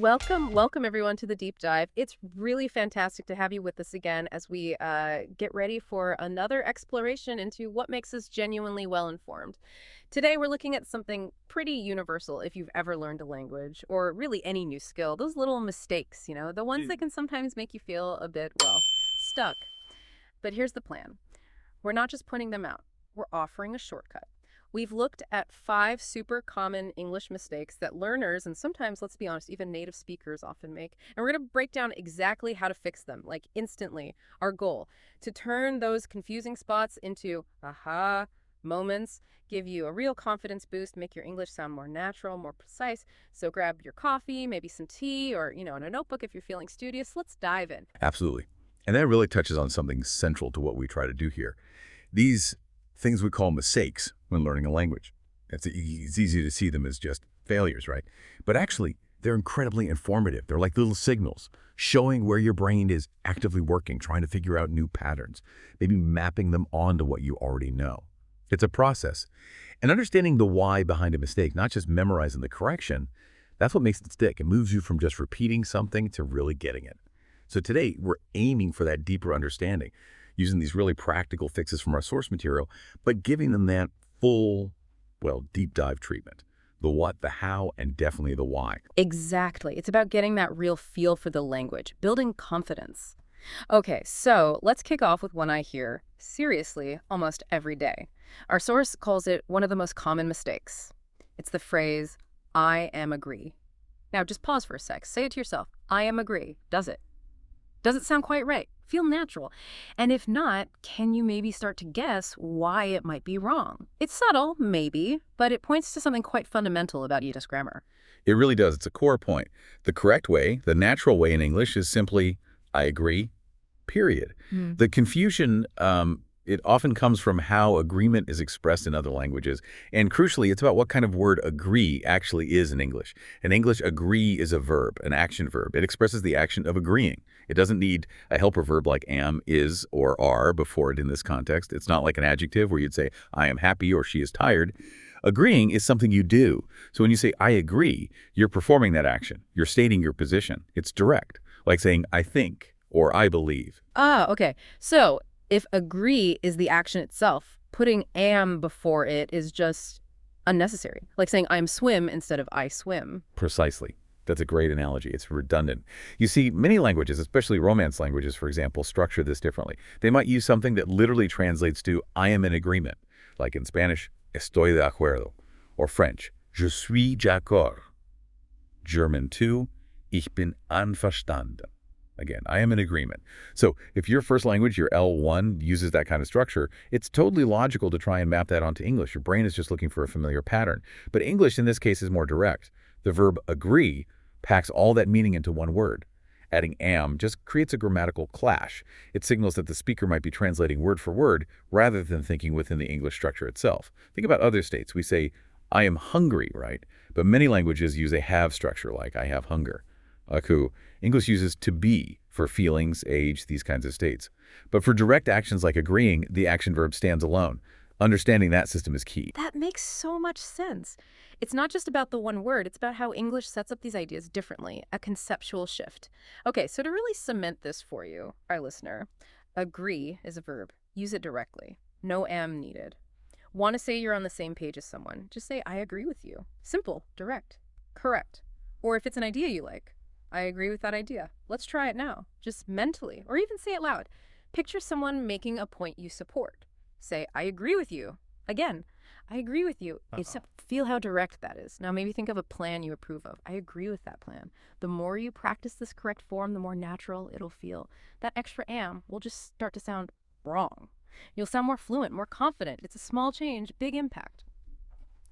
Welcome everyone to the deep dive. It's really fantastic to have you with us again as we get ready for another exploration into what makes us genuinely well informed. Today we're looking at something pretty universal if you've ever learned a language or really any new skill. Those little mistakes, the ones that can sometimes make you feel a bit, well, stuck. But here's the plan. We're not just pointing them out. We're offering a shortcut. We've looked at 5 super common English mistakes that learners, and sometimes, let's be honest, even native speakers often make. And we're going to break down exactly how to fix them, like instantly. Our goal, to turn those confusing spots into aha moments, give you a real confidence boost, make your English sound more natural, more precise. So grab your coffee, maybe some tea, or, in a notebook if you're feeling studious. Let's dive in. Absolutely. And that really touches on something central to what we try to do here. These things we call mistakes when learning a language. It's easy to see them as just failures, right? But actually, they're incredibly informative. They're like little signals, showing where your brain is actively working, trying to figure out new patterns, maybe mapping them onto what you already know. It's a process. And understanding the why behind a mistake, not just memorizing the correction, that's what makes it stick. It moves you from just repeating something to really getting it. So today, we're aiming for that deeper understanding, using these really practical fixes from our source material, but giving them that full, well, deep dive treatment. The what, the how, and definitely the why. Exactly. It's about getting that real feel for the language, building confidence. Okay, so let's kick off with one I hear, seriously, almost every day. Our source calls it one of the most common mistakes. It's the phrase, I am agree. Now, just pause for a sec. Say it to yourself. I am agree. Does it? Does it sound quite right? Feel natural. And if not, can you maybe start to guess why it might be wrong? It's subtle, maybe, but it points to something quite fundamental about Yiddish grammar. It really does. It's a core point. The correct way, the natural way in English is simply, I agree, period. The confusion, it often comes from how agreement is expressed in other languages. And crucially, it's about what kind of word agree actually is in English. In English, agree is a verb, an action verb. It expresses the action of agreeing. It doesn't need a helper verb like am, is, or are before it in this context. It's not like an adjective where you'd say, I am happy or she is tired. Agreeing is something you do. So when you say, I agree, you're performing that action. You're stating your position. It's direct, like saying, I think or I believe. Ah, okay. So if agree is the action itself, putting am before it is just unnecessary. Like saying I'm swim instead of I swim. Precisely. That's a great analogy. It's redundant. You see, many languages, especially Romance languages, for example, structure this differently. They might use something that literally translates to I am in agreement, like in Spanish, estoy de acuerdo, or French, je suis d'accord. German too, ich bin einverstanden. Again, I am in agreement. So if your first language, your L1, uses that kind of structure, it's totally logical to try and map that onto English. Your brain is just looking for a familiar pattern. But English, in this case, is more direct. The verb agree packs all that meaning into one word. Adding am just creates a grammatical clash. It signals that the speaker might be translating word for word rather than thinking within the English structure itself. Think about other states. We say, I am hungry, right? But many languages use a have structure, like I have hunger. Aku. English uses to be for feelings, age, these kinds of states. But for direct actions like agreeing, the action verb stands alone. Understanding that system is key. That makes so much sense. It's not just about the one word, it's about how English sets up these ideas differently, a conceptual shift. Okay, so to really cement this for you, our listener, agree is a verb. Use it directly. No am needed. Want to say you're on the same page as someone, just say, I agree with you. Simple, direct, correct. Or if it's an idea you like, I agree with that idea. Let's try it now, just mentally, or even say it loud. Picture someone making a point you support. Say, I agree with you. Again, I agree with you. Feel how direct that is. Now maybe think of a plan you approve of. I agree with that plan. The more you practice this correct form, the more natural it'll feel. That extra am will just start to sound wrong. You'll sound more fluent, more confident. It's a small change, big impact.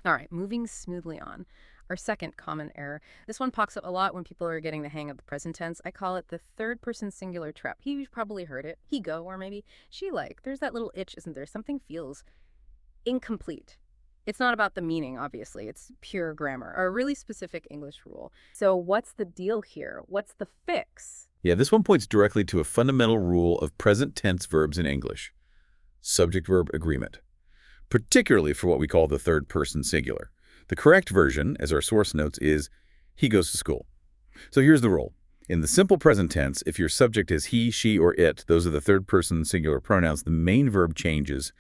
All right, moving smoothly on. Our second common error. This one pops up a lot when people are getting the hang of the present tense. I call it the third-person singular trap. You've probably heard it. He go, or maybe she like. There's that little itch, isn't there? Something feels incomplete. It's not about the meaning, obviously. It's pure grammar, or a really specific English rule. So what's the deal here? What's the fix? Yeah, this one points directly to a fundamental rule of present tense verbs in English. Subject-verb agreement. Particularly for what we call the third-person singular. The correct version, as our source notes, is he goes to school. So here's the rule. In the simple present tense, if your subject is he, she, or it, those are the third-person singular pronouns, the main verb changes.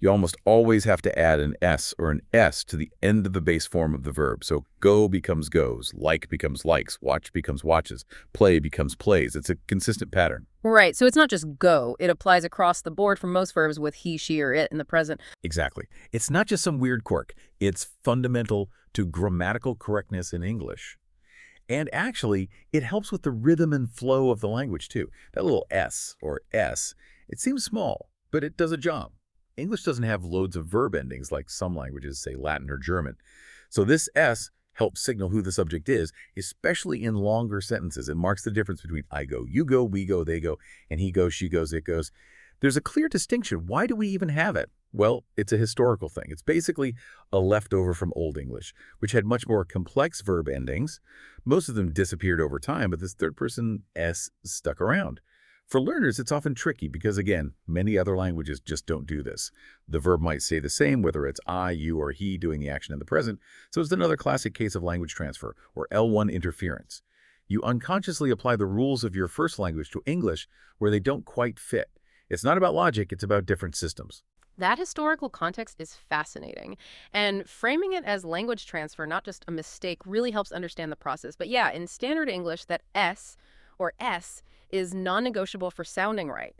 You almost always have to add an S or an S to the end of the base form of the verb. So go becomes goes, like becomes likes, watch becomes watches, play becomes plays. It's a consistent pattern. Right, so it's not just go. It applies across the board for most verbs with he, she, or it in the present. Exactly. It's not just some weird quirk. It's fundamental to grammatical correctness in English. And actually, it helps with the rhythm and flow of the language, too. That little S or S, it seems small, but it does a job. English doesn't have loads of verb endings like some languages, say Latin or German. So this S helps signal who the subject is, especially in longer sentences. It marks the difference between I go, you go, we go, they go, and he goes, she goes, it goes. There's a clear distinction. Why do we even have it? Well, it's a historical thing. It's basically a leftover from Old English, which had much more complex verb endings. Most of them disappeared over time, but this third-person S stuck around. For learners, it's often tricky because, again, many other languages just don't do this. The verb might stay the same, whether it's I, you, or he doing the action in the present, so it's another classic case of language transfer, or L1 interference. You unconsciously apply the rules of your first language to English where they don't quite fit. It's not about logic, it's about different systems. That historical context is fascinating, and framing it as language transfer, not just a mistake, really helps understand the process. But yeah, in standard English, that S or S is non-negotiable for sounding right.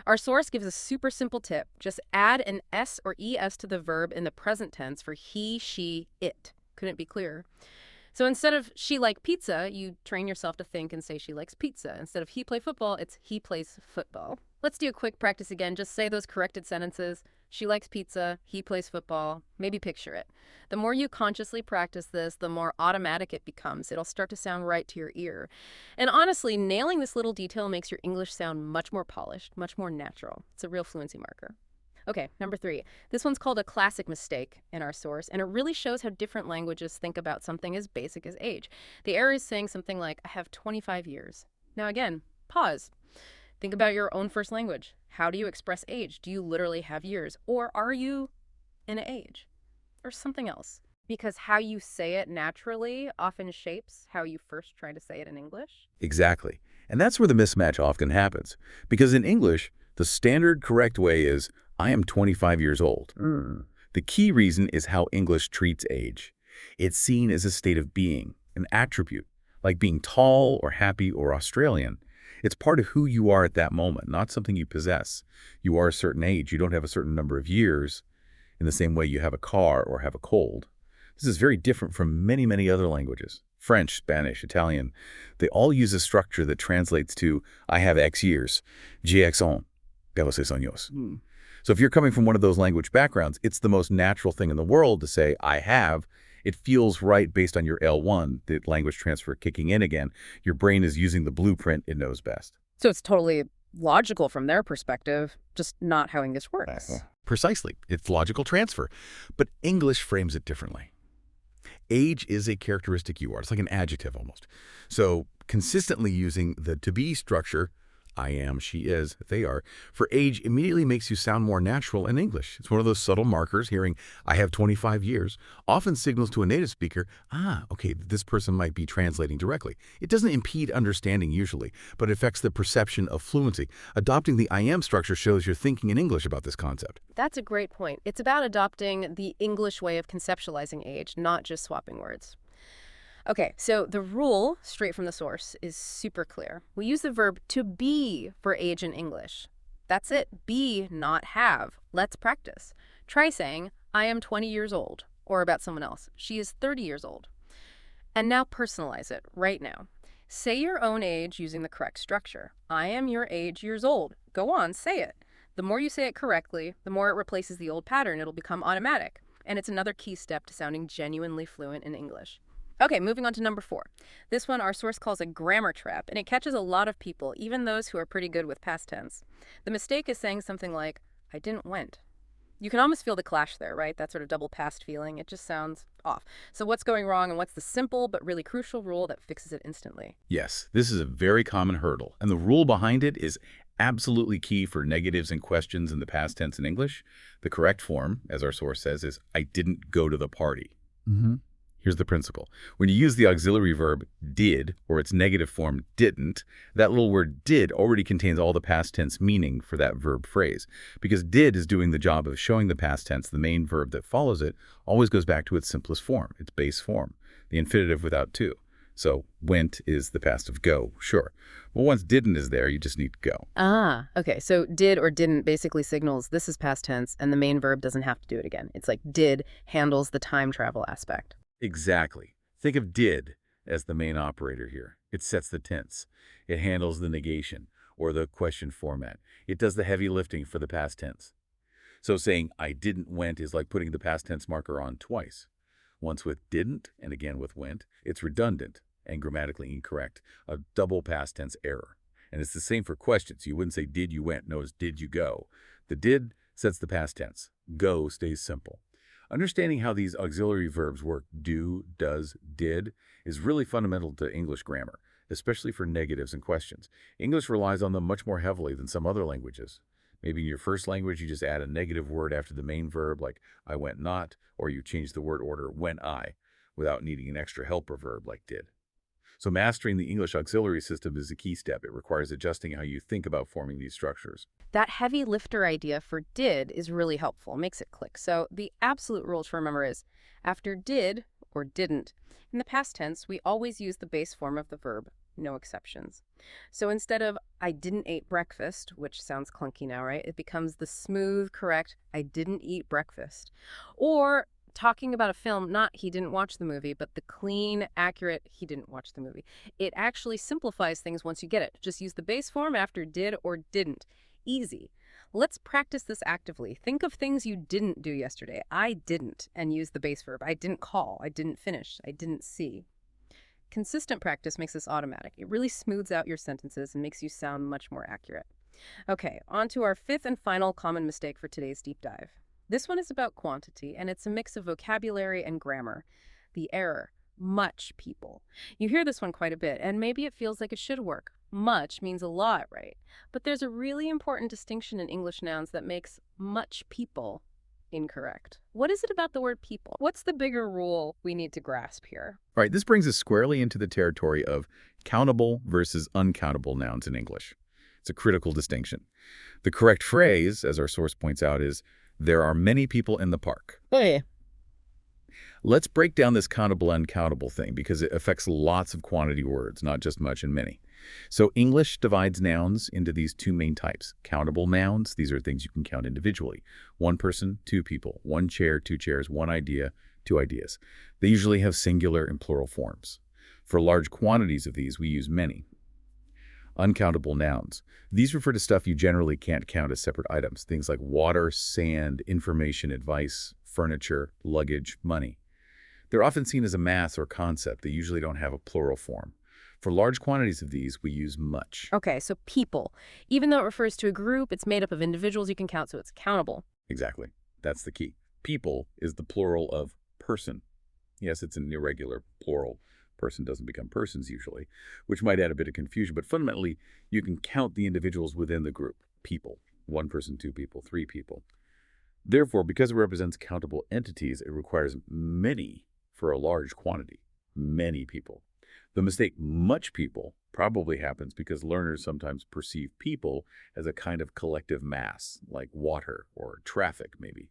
Our source gives a super simple tip. Just add an S or ES to the verb in the present tense for he, she, it. Couldn't be clearer. So instead of she like pizza, you train yourself to think and say she likes pizza. Instead of he play football, it's he plays football. Let's do a quick practice again. Just say those corrected sentences. She likes pizza, he plays football. Maybe picture it. The more you consciously practice this, the more automatic it becomes. It'll start to sound right to your ear. And honestly, nailing this little detail makes your English sound much more polished, much more natural. It's a real fluency marker. Okay, number 3. This one's called a classic mistake in our source, and it really shows how different languages think about something as basic as age. The error is saying something like, I have 25 years. Now again, pause. Think about your own first language. How do you express age? Do you literally have years? Or are you in an age? Or something else? Because how you say it naturally often shapes how you first try to say it in English. Exactly. And that's where the mismatch often happens. Because in English, the standard correct way is, I am 25 years old. The key reason is how English treats age. It's seen as a state of being, an attribute, like being tall or happy or Australian. It's part of who you are at that moment, not something you possess. You are a certain age. You don't have a certain number of years in the same way you have a car or have a cold. This is very different from many, many other languages. French, Spanish, Italian, they all use a structure that translates to, I have X years, j'ai X ans, tengo seis años. So if you're coming from one of those language backgrounds, it's the most natural thing in the world to say, I have. It feels right based on your L1, the language transfer kicking in again. Your brain is using the blueprint it knows best. So it's totally logical from their perspective, just not how English works. Precisely. It's logical transfer. But English frames it differently. Age is a characteristic you are. It's like an adjective almost. So consistently using the to be structure, I am, she is, they are, for age immediately makes you sound more natural in English. It's one of those subtle markers. Hearing, I have 25 years, often signals to a native speaker, okay, this person might be translating directly. It doesn't impede understanding usually, but it affects the perception of fluency. Adopting the I am structure shows you're thinking in English about this concept. That's a great point. It's about adopting the English way of conceptualizing age, not just swapping words. Okay, so the rule, straight from the source, is super clear. We use the verb to be for age in English. That's it. Be, not have. Let's practice. Try saying, I am 20 years old, or about someone else. She is 30 years old. And now personalize it right now. Say your own age using the correct structure. I am your age years old. Go on, say it. The more you say it correctly, the more it replaces the old pattern. It'll become automatic. And it's another key step to sounding genuinely fluent in English. Okay, moving on to number 4. This one our source calls a grammar trap, and it catches a lot of people, even those who are pretty good with past tense. The mistake is saying something like, I didn't went. You can almost feel the clash there, right? That sort of double past feeling. It just sounds off. So what's going wrong, and what's the simple but really crucial rule that fixes it instantly? Yes, this is a very common hurdle, and the rule behind it is absolutely key for negatives and questions in the past tense in English. The correct form, as our source says, is I didn't go to the party. Here's the principle. When you use the auxiliary verb did, or its negative form didn't, that little word did already contains all the past tense meaning for that verb phrase. Because did is doing the job of showing the past tense, the main verb that follows it always goes back to its simplest form, its base form, the infinitive without to. So went is the past of go, sure. But once didn't is there, you just need to go. Ah, okay. So did or didn't basically signals this is past tense and the main verb doesn't have to do it again. It's like did handles the time travel aspect. Exactly. Think of did as the main operator here. It sets the tense. It handles the negation or the question format. It does the heavy lifting for the past tense. So saying I didn't went is like putting the past tense marker on twice. Once with didn't and again with went. It's redundant and grammatically incorrect, a double past tense error. And it's the same for questions. You wouldn't say did you went, no, it's did you go. The did sets the past tense. Go stays simple. Understanding how these auxiliary verbs work, do, does, did, is really fundamental to English grammar, especially for negatives and questions. English relies on them much more heavily than some other languages. Maybe in your first language, you just add a negative word after the main verb, like I went not, or you change the word order went I, without needing an extra helper verb like did. So mastering the English auxiliary system is a key step. It requires adjusting how you think about forming these structures. That heavy lifter idea for did is really helpful, makes it click. So the absolute rule to remember is after did or didn't, in the past tense, we always use the base form of the verb, no exceptions. So instead of I didn't eat breakfast, which sounds clunky now, right? It becomes the smooth, correct, I didn't eat breakfast. Or talking about a film, not he didn't watch the movie, but the clean, accurate, he didn't watch the movie. It actually simplifies things once you get it. Just use the base form after did or didn't. Easy. Let's practice this actively. Think of things you didn't do yesterday. I didn't, and use the base verb. I didn't call. I didn't finish. I didn't see. Consistent practice makes this automatic. It really smooths out your sentences and makes you sound much more accurate. Okay, on to our fifth and final common mistake for today's deep dive. This one is about quantity, and it's a mix of vocabulary and grammar. The error, much people. You hear this one quite a bit, and maybe it feels like it should work. Much means a lot, right? But there's a really important distinction in English nouns that makes much people incorrect. What is it about the word people? What's the bigger rule we need to grasp here? All right, this brings us squarely into the territory of countable versus uncountable nouns in English. It's a critical distinction. The correct phrase, as our source points out, is there are many people in the park. Hey. Let's break down this countable, uncountable thing because it affects lots of quantity words, not just much and many. So English divides nouns into these two main types. Countable nouns, these are things you can count individually. One person, two people. One chair, two chairs. One idea, two ideas. They usually have singular and plural forms. For large quantities of these, we use many. Uncountable nouns. These refer to stuff you generally can't count as separate items. Things like water, sand, information, advice, furniture, luggage, money. They're often seen as a mass or concept. They usually don't have a plural form. For large quantities of these, we use much. Okay, so people. Even though it refers to a group, it's made up of individuals you can count, so it's countable. Exactly. That's the key. People is the plural of person. Yes, it's an irregular plural. Person doesn't become persons usually, which might add a bit of confusion, but fundamentally, you can count the individuals within the group. People. One person, two people, three people. Therefore, because it represents countable entities, it requires many for a large quantity. Many people. The mistake much people probably happens because learners sometimes perceive people as a kind of collective mass, like water or traffic maybe.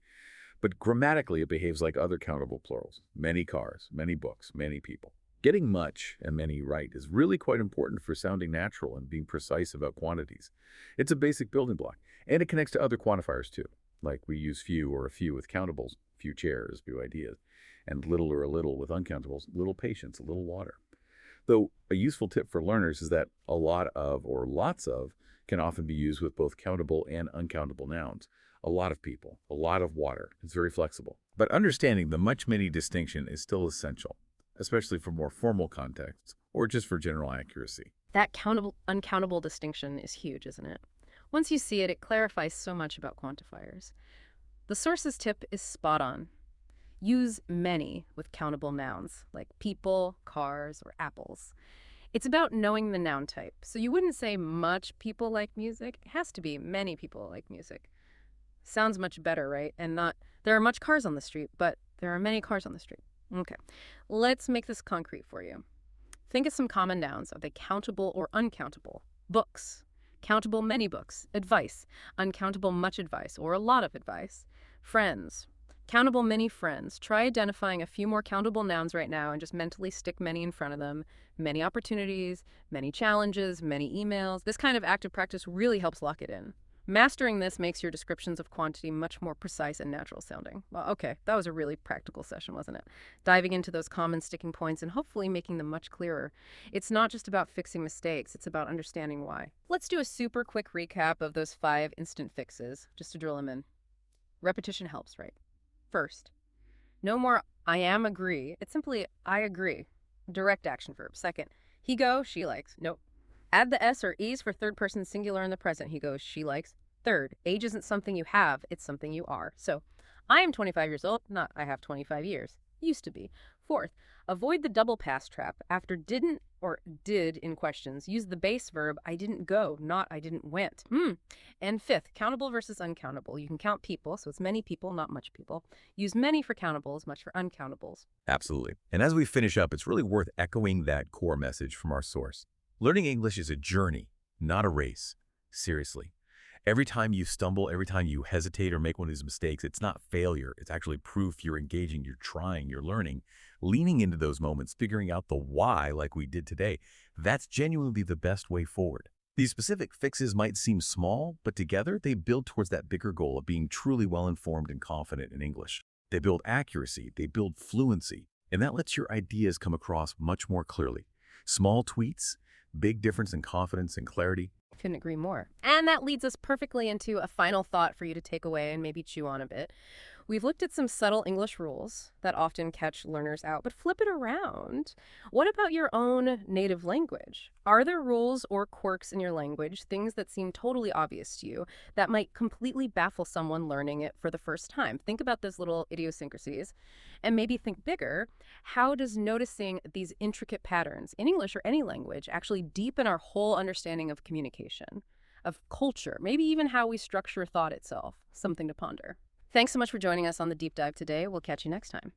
But grammatically, it behaves like other countable plurals. Many cars, many books, many people. Getting much and many right is really quite important for sounding natural and being precise about quantities. It's a basic building block, and it connects to other quantifiers too, like we use few or a few with countables, few chairs, few ideas, and little or a little with uncountables, little patience, a little water. Though a useful tip for learners is that a lot of or lots of can often be used with both countable and uncountable nouns. A lot of people, a lot of water. It's very flexible. But understanding the much-many distinction is still essential, especially for more formal contexts or just for general accuracy. That countable-uncountable distinction is huge, isn't it? Once you see it, it clarifies so much about quantifiers. The source's tip is spot on. Use many with countable nouns, like people, cars, or apples. It's about knowing the noun type. So you wouldn't say much people like music. It has to be many people like music. Sounds much better, right? And not, there are much cars on the street, but there are many cars on the street. Okay, let's make this concrete for you. Think of some common nouns. Are they countable or uncountable? Books. Countable many books. Advice. Uncountable much advice or a lot of advice. Friends. Countable many friends. Try identifying a few more countable nouns right now and just mentally stick many in front of them. Many opportunities, many challenges, many emails. This kind of active practice really helps lock it in. Mastering this makes your descriptions of quantity much more precise and natural sounding. Well, okay, that was a really practical session, wasn't it? Diving into those common sticking points and hopefully making them much clearer. It's not just about fixing mistakes, it's about understanding why. Let's do a super quick recap of those 5 instant fixes, just to drill them in. Repetition helps, right? First, no more I am agree. It's simply I agree. Direct action verb. Second, he go, she likes. Nope. Add the S or E's for third person singular in the present. He goes, she likes. Third, age isn't something you have, it's something you are. So, I am 25 years old, not I have 25 years. Used to be. Fourth, avoid the double pass trap. After didn't or did in questions, use the base verb I didn't go, not I didn't went. And fifth, countable versus uncountable. You can count people, so it's many people, not much people. Use many for countables, much for uncountables. Absolutely. And as we finish up, it's really worth echoing that core message from our source. Learning English is a journey, not a race. Seriously. Every time you stumble, every time you hesitate or make one of these mistakes, it's not failure. It's actually proof you're engaging, you're trying, you're learning. Leaning into those moments, figuring out the why like we did today, that's genuinely the best way forward. These specific fixes might seem small, but together they build towards that bigger goal of being truly well-informed and confident in English. They build accuracy, they build fluency, and that lets your ideas come across much more clearly. Small tweaks, big difference in confidence and clarity. Couldn't agree more. And that leads us perfectly into a final thought for you to take away and maybe chew on a bit. We've looked at some subtle English rules that often catch learners out, but flip it around. What about your own native language? Are there rules or quirks in your language, things that seem totally obvious to you, that might completely baffle someone learning it for the first time? Think about those little idiosyncrasies and maybe think bigger. How does noticing these intricate patterns in English or any language actually deepen our whole understanding of communication, of culture, maybe even how we structure thought itself? Something to ponder. Thanks so much for joining us on the deep dive today. We'll catch you next time.